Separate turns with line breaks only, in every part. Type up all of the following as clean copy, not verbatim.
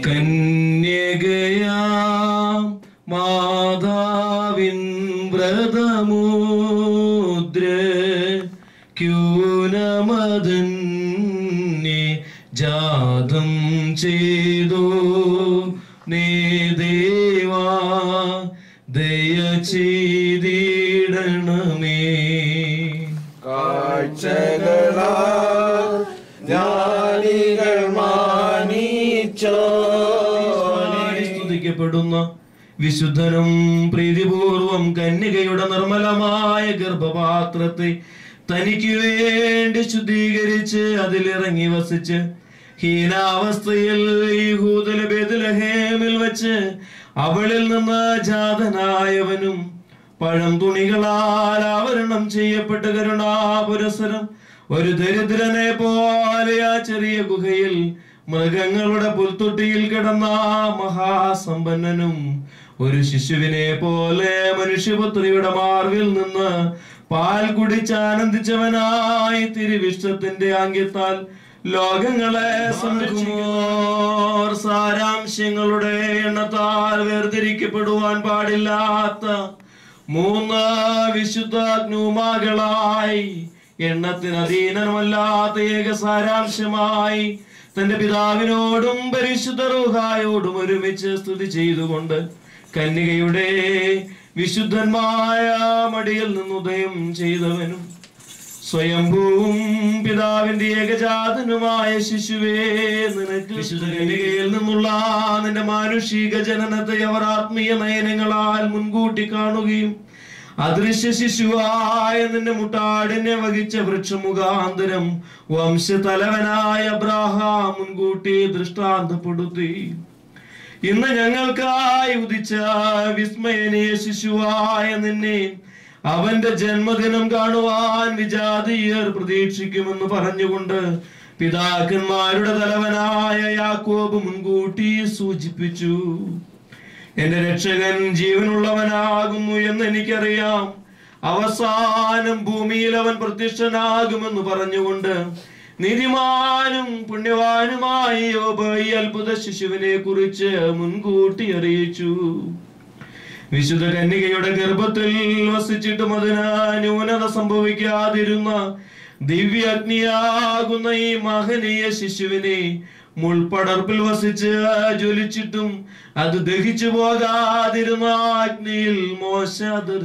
കന്യകയാം മാതാവിൻ വ്രതമുദ്ര ക്യൂനമതന്നെ ജാതം ചെയ്തു നീ ദേവാ ദയ ചെയ്തിടണമേ.
കാഴ്ചകളാൽ ജ്ഞാനികൾ മാനിച്ചോ
സ്തുതിക്കപ്പെടുന്ന വിശുദ്ധനും പ്രീതിപൂർവം കന്യകയുടെ നിർമ്മലമായ ഗർഭപാത്രത്തെ തനിക്ക് വേണ്ടി ശുദ്ധീകരിച്ച് അതിലിറങ്ങി വസിച്ച് ഹീനാവസ്ഥയിൽ യഹൂദയിലെ ബേത്ലഹേമിൽ വെച്ച് അവളിൽ നിന്ന് ജാതനായവനും പഴം തുണികളാൽ ആവരണം ചെയ്യപ്പെട്ട കരുണാപുരസരം ഒരു ദരിദ്രനെ പോലെ ആ ചെറിയ ഗുഹയിൽ മൃഗങ്ങളുടെ പുൽത്തൊട്ടിയിൽ കിടന്ന മഹാസമ്പന്നനും ഒരു ശിശുവിനെ പോലെ മനുഷ്യപുത്രിയുടെ മാർവിൽ നിന്ന് പാൽ കുടിച്ചാനന്ദിച്ചവനായി തിരുവിഷ്ടത്തിന്റെ ആംഗ്യത്താൽ ലോകങ്ങളെ സംരക്ഷിക്കുമോർ സാരാംശങ്ങളുടെ എണ്ണത്താൽ വേർതിരിക്കപ്പെടുവാൻ പാടില്ലാത്ത 3 വിശുദ്ധ ന്യൂമാകളായി എണ്ണത്തിന് അധീനമല്ലാത്ത ഏക സാരാംശമായി തന്റെ പിതാവിനോടും പരിശുദ്ധ റൂഹായോടും ഒരുമിച്ച് സ്തുതി ചെയ്തുകൊണ്ട് കന്യകയുടെ വിശുദ്ധന്മായ മടിയിൽ നിന്ന് ഉദയം ചെയ്തവനും സ്വയംഭൂവും പിതാവിന്റെ ഏകജാതനുമായ ശിശുവേ, നിനക്ക് വിശുദ്ധ കന്യകയിൽ നിന്നുള്ള നിന്റെ മാനുഷിക ജനനത്തെ അവർ ആത്മീയ നയനങ്ങളാൽ മുൻകൂട്ടി കാണുകയും അദൃശ്യ ശിശുവായ നിന്റെ മുട്ടാടിനെ വഹിച്ച വൃക്ഷമുഖാന്തരം വംശതലവനായ അബ്രാഹാം മുൻകൂട്ടി ദൃഷ്ടാന്തപ്പെടുത്തി. ഇന്ന് ഞങ്ങൾക്കായി ഉദിച്ച വിസ്മയനീയ ശിശുവായ നിന്നെ അവന്റെ ജന്മദിനം കാണുവാൻ വിജാതീയർ പ്രതീക്ഷിക്കുമെന്ന് പറഞ്ഞുകൊണ്ട് പിതാക്കന്മാരുടെ തലവനായ യാക്കോബ് മുൻകൂട്ടി സൂചിപ്പിച്ചു. എന്റെ രക്ഷകൻ ജീവനുള്ളവനാകുന്നു എന്ന് എനിക്കറിയാം, അവസാനം ഭൂമിയിൽ അവൻ പ്രത്യക്ഷനാകുമെന്ന് പറഞ്ഞുകൊണ്ട് നീതിമാനും പുണ്യവാനുമായി യോബ് ഈ അത്ഭുത ശിശുവിനെ കുറിച്ച് മുൻകൂട്ടി അറിയിച്ചു. വിശുദ്ധ കന്യകയുടെ ഗർഭത്തിൽ വസിച്ചിട്ടും അതിന് ന്യൂനത സംഭവിക്കാതിരുന്ന ദിവ്യാഗ്നിയാകുന്ന ഈ മഹനീയ ശിശുവിനെ മുൾപടർപ്പിൽ വസിച്ച് ജ്വലിച്ചിട്ടും അത് ദഹിച്ചു പോകാതിരുന്ന അഗ്നിയിൽ മോശ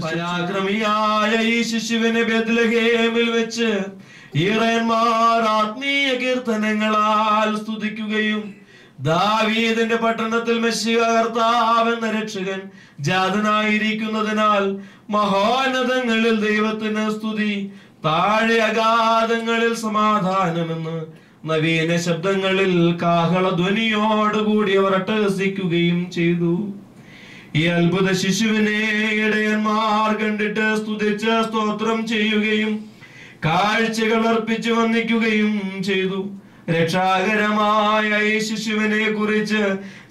പരാക്രമിയായ ഈ ശിശുവിനെ ബേത്ലഹേമിൽ വെച്ച് ഈറന്മാർ ആത്മീയ കീർത്തനങ്ങളാൽ സ്തുതിക്കുകയും ദാവീദിന്റെ പട്ടണത്തിൽ മെസ്സിഹ കർത്താവ് എന്ന രക്ഷകൻ ജാതനായിരിക്കുന്നതിനാൽ മഹോന്നതങ്ങളിൽ ദൈവത്തിന് സ്തുതി, താഴെ അഗാധങ്ങളിൽ സമാധാനമെന്ന് നവീന ശബ്ദങ്ങളിൽ കാഹളധ്വനിയോടുകൂടി അവർ അട്ടഹസിക്കുകയും ചെയ്തു. ഈ അത്ഭുത ശിശുവിനെ ഇടയന്മാർ കണ്ടിട്ട് സ്തുതിച്ച് സ്തോത്രം ചെയ്യുകയും കാഴ്ചകൾ അർപ്പിച്ചു വന്ദിക്കുകയും ചെയ്തു. രക്ഷാകരമായ ഈ ശിശുവിനെ കുറിച്ച്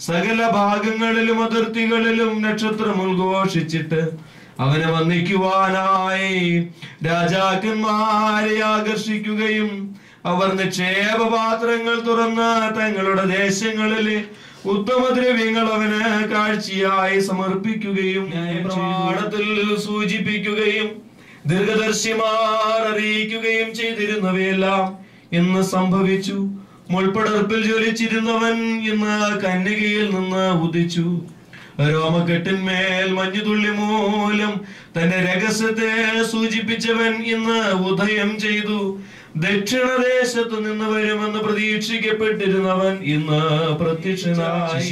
സകല ഭാഗങ്ങളിലും അതിർത്തികളിലും നക്ഷത്രം ഉദ്ഘോഷിച്ചിട്ട് അവനെ വന്ദിക്കുവാനായി രാജാക്കന്മാരെ ആകർഷിക്കുകയും അവർ നിക്ഷേപപാത്രങ്ങൾ തുറന്ന് തങ്ങളുടെ ദേശങ്ങളിലെ ഉത്തമദ്രവ്യങ്ങൾ അവന് കാഴ്ചയായി സമർപ്പിക്കുകയും പ്രമാണത്തിൽ സൂചിപ്പിക്കുകയും ദീർഘദർശിമാർ അറിയിക്കുകയും ചെയ്തിരുന്നവയെല്ലാം ഇന്ന് സംഭവിച്ചു. മുൾപടർപ്പിൽ ജ്വലിച്ചിരുന്നവൻ ഇന്ന് കന്യകയിൽ നിന്ന് ഉദിച്ചു. രോമക്കെട്ടിന്മേൽ മഞ്ഞുതുള്ളി മൂലം തന്റെ രഹസ്യത്തെ സൂചിപ്പിച്ചവൻ ഇന്ന് ഉദയം ചെയ്തു. ദക്ഷിണദേശത്ത് നിന്ന് വരുമെന്ന് പ്രതീക്ഷിക്കപ്പെട്ടിരുന്നവൻ ഇന്ന് പ്രത്യക്ഷനായി.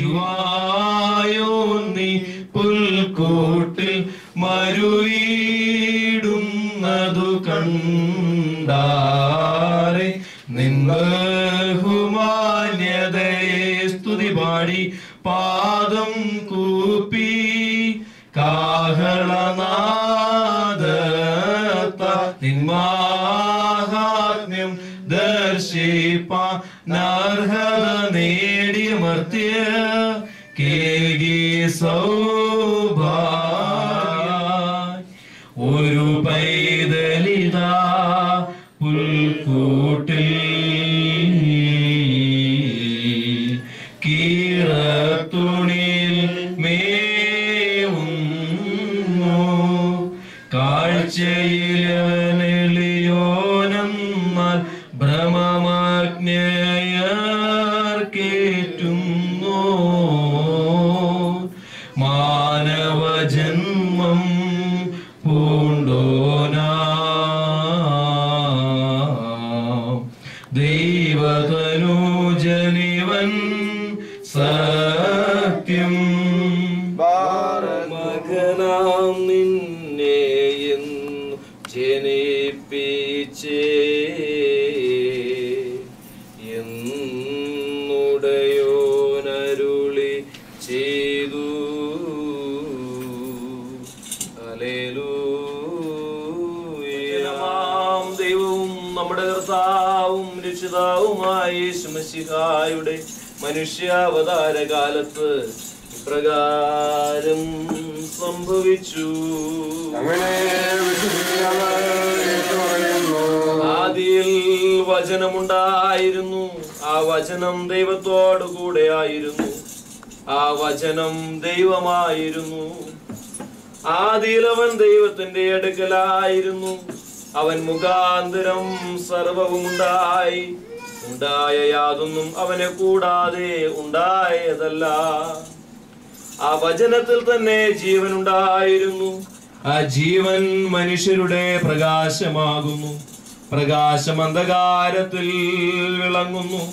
പുൽക്കൂട്ടിൽ മരുവീടുന്നതു കണ്ടാരെ നിൻ ബഹുമാന്യതയെ സ്തുതി പാടി പാദം കൂപ്പി കാഹളനാദത്ത നിന്മാഹാത്മ്യം ദർശിപ്പാനർഹത നേടിയ മർത്യ കേകി സൗഭാഗ്യ ഒരു പൈതലിതാ പുൽക്കൂട്ടിൽ കീ നീറത്തുണിൽ മേവുന്നു കാഴ്ചയിലെളിയോനെന്നാൽ ഭ്രമമാജ്ഞയർക്കേറ്റുന്നു മാനവജന്മം പൂണ്ടോനാ ദൈവതനൂജനിവൻ സത്യം
മകനാം നിന്നെ ജനിപ്പിച്ചേ എന്നുടയോനരുളി ചെയ്തു ദൈവവും നമ്മുടെ കർത്താവും രക്ഷിതാവുമായ യേശു മശിഹായുടെ മനുഷ്യാവതാര കാലത്ത് ഇപ്രകാരം സംഭവിച്ചു. ആദിയിൽ വചനമുണ്ടായിരുന്നു, ആ വചനം ദൈവത്തോടു കൂടെ ആയിരുന്നു, ആ വചനം ദൈവമായിരുന്നു. ആദിയിൽ അവൻ ദൈവത്തിന്റെ അടുക്കലായിരുന്നു, അവൻ മുഖാന്തരം സർവവും ഉണ്ടായി. ഉണ്ടായ യാതൊന്നും അവനെ കൂടാതെ ഉണ്ടായതല്ല. ആ വചനത്തിൽ തന്നെ ജീവൻ ഉണ്ടായിരുന്നു, ആ ജീവൻ മനുഷ്യരുടെ പ്രകാശമാകുന്നു. പ്രകാശം അന്ധകാരത്തിൽ വിളങ്ങുന്നു,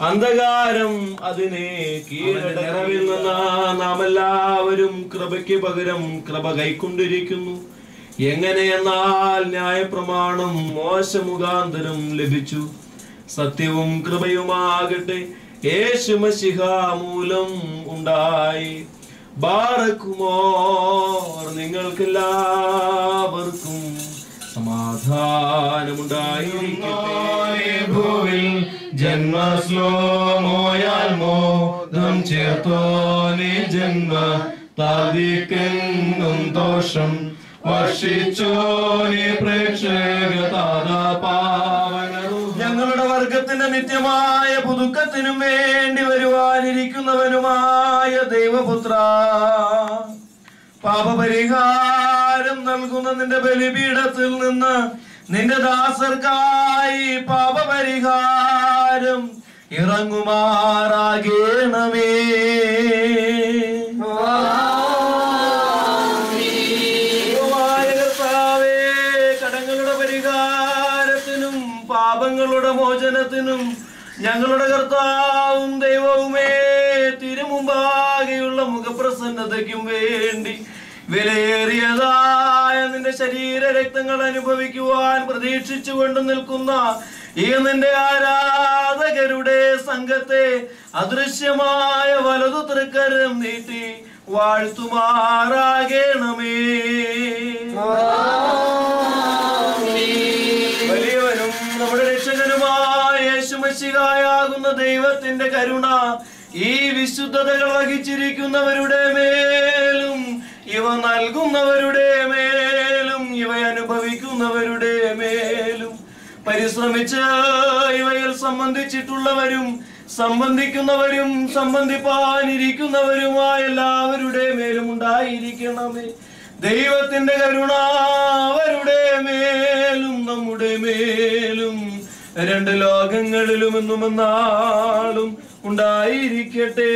അന്ധകാരം അതിനെ കീഴടക്കിൽ നിന്ന് നാം എല്ലാവരും കൃപയ്ക്ക് പകരം കൃപ കൈക്കൊണ്ടിരിക്കുന്നു. എങ്ങനെയെന്നാൽ ന്യായപ്രമാണം മോശ മുഖാന്തരം ലഭിച്ചു, സത്യവും കൃപയുമാകട്ടെ യേശു മശിഹാ മൂലം ഉണ്ടായി. ബാറക്കുമോർ നിങ്ങൾക്കെല്ലാവർക്കും സമാധാനമുണ്ടായിരിക്കട്ടെ.
ഭൂവിൽ ജന്മശ്ലോമോയാൽ മോദം ചേർത്തോനെ ജന്മ താതിക്കെങ്ങും ദോഷം വർഷിച്ചോനെ പ്രേക്ഷക പാവനരും
ഞങ്ങളുടെ വർഗത്തിന്റെ നിത്യമായ പുതുക്കത്തിനും വേണ്ടി വരുവാനിരിക്കുന്നവനുമായ ദൈവപുത്ര, പാപപരിഹാരം നൽകുന്ന നിന്റെ ബലിപീഠത്തിൽ നിന്ന് നിന്റെ ദാസർക്കായി പാപപരിഹാരം ഇറങ്ങുമാറാകണമേ. കടങ്ങളുടെ പരിഹാരത്തിനും പാപങ്ങളുടെ മോചനത്തിനും ഞങ്ങളുടെ കർത്താവും ദൈവവുമേ തിരുമുമ്പാകെയുള്ള മുഖപ്രസന്നതയ്ക്കും വേണ്ടി വിലയേറിയതായ നിന്റെ ശരീര രക്തങ്ങൾ അനുഭവിക്കുവാൻ പ്രതീക്ഷിച്ചുകൊണ്ട് നിൽക്കുന്ന ഈ നിന്റെ ആരാധകരുടെ സംഘത്തെ അദൃശ്യമായ വലതു തൃക്കരം നീട്ടി വാഴ്ത്തുമാറാകണമേ. വലിയവനും നമ്മുടെ രക്ഷകനുമായ യേശു മശിഹായാകുന്ന ദൈവത്തിന്റെ കരുണ ഈ വിശുദ്ധതകൾ വഹിച്ചിരിക്കുന്നവരുടെ മേലും ഇവ നൽകുന്നവരുടെ മേലും ഇവ അനുഭവിക്കുന്നവരുടെ മേലും പരിശ്രമിച്ച് ഇവയിൽ സംബന്ധിച്ചിട്ടുള്ളവരും സംബന്ധിക്കുന്നവരും സംബന്ധിപ്പാനിരിക്കുന്നവരുമായ എല്ലാവരുടെ മേലും ഉണ്ടായിരിക്കണമേ. ദൈവത്തിന്റെ കരുണ അവരുടെ മേലും നമ്മുടെ മേലും രണ്ട് ലോകങ്ങളിലും എന്നും എന്നാളും ഉണ്ടായിരിക്കട്ടെ.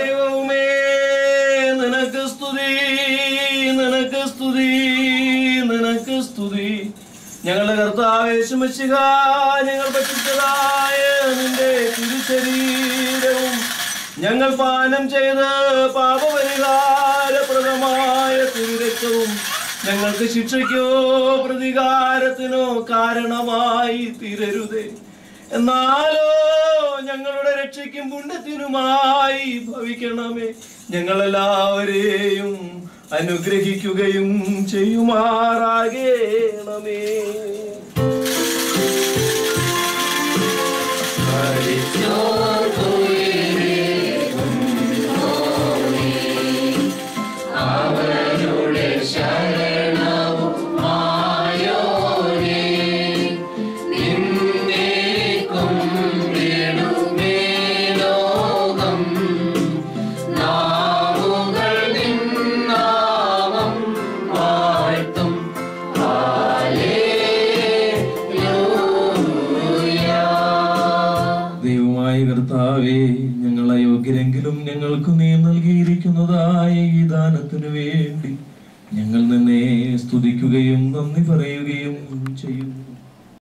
ദൈവമേ നിനക്ക് സ്തുതി, നിനക്ക് സ്തുതി, നിനക്ക് സ്തുതി. ഞങ്ങളുടെ കർത്താവ് യേശു മശിഹാ ഞങ്ങൾ ഭക്ഷിച്ചതായ നിന്റെ തിരുശരീരവും ഞങ്ങൾ പാനം ചെയ്ത് പാപപരിഹാരപ്രദമായ തിരുരക്തവും ഞങ്ങൾക്ക് ശിക്ഷയ്ക്കോ പ്രതികാരത്തിനോ കാരണമായി തീരരുതേ. എന്നാലോ ഞങ്ങളുടെ രക്ഷയ്ക്കും പുണ്യത്തിനുമായി ഭവിക്കണമേ. ഞങ്ങളെല്ലാവരെയും അനുഗ്രഹിക്കുകയും ചെയ്യുമാറാകണമേ.
മരിച്ചോർക്കും
ഞങ്ങൾ അയോഗ്യരെങ്കിലും ഞങ്ങൾക്ക് നീ നൽകിയിരിക്കുന്നതായ ഈ ദാനത്തിനു വേണ്ടി ഞങ്ങൾ നിന്നെ സ്തുതിക്കുകയും നന്ദി പറയുകയും ചെയ്യും.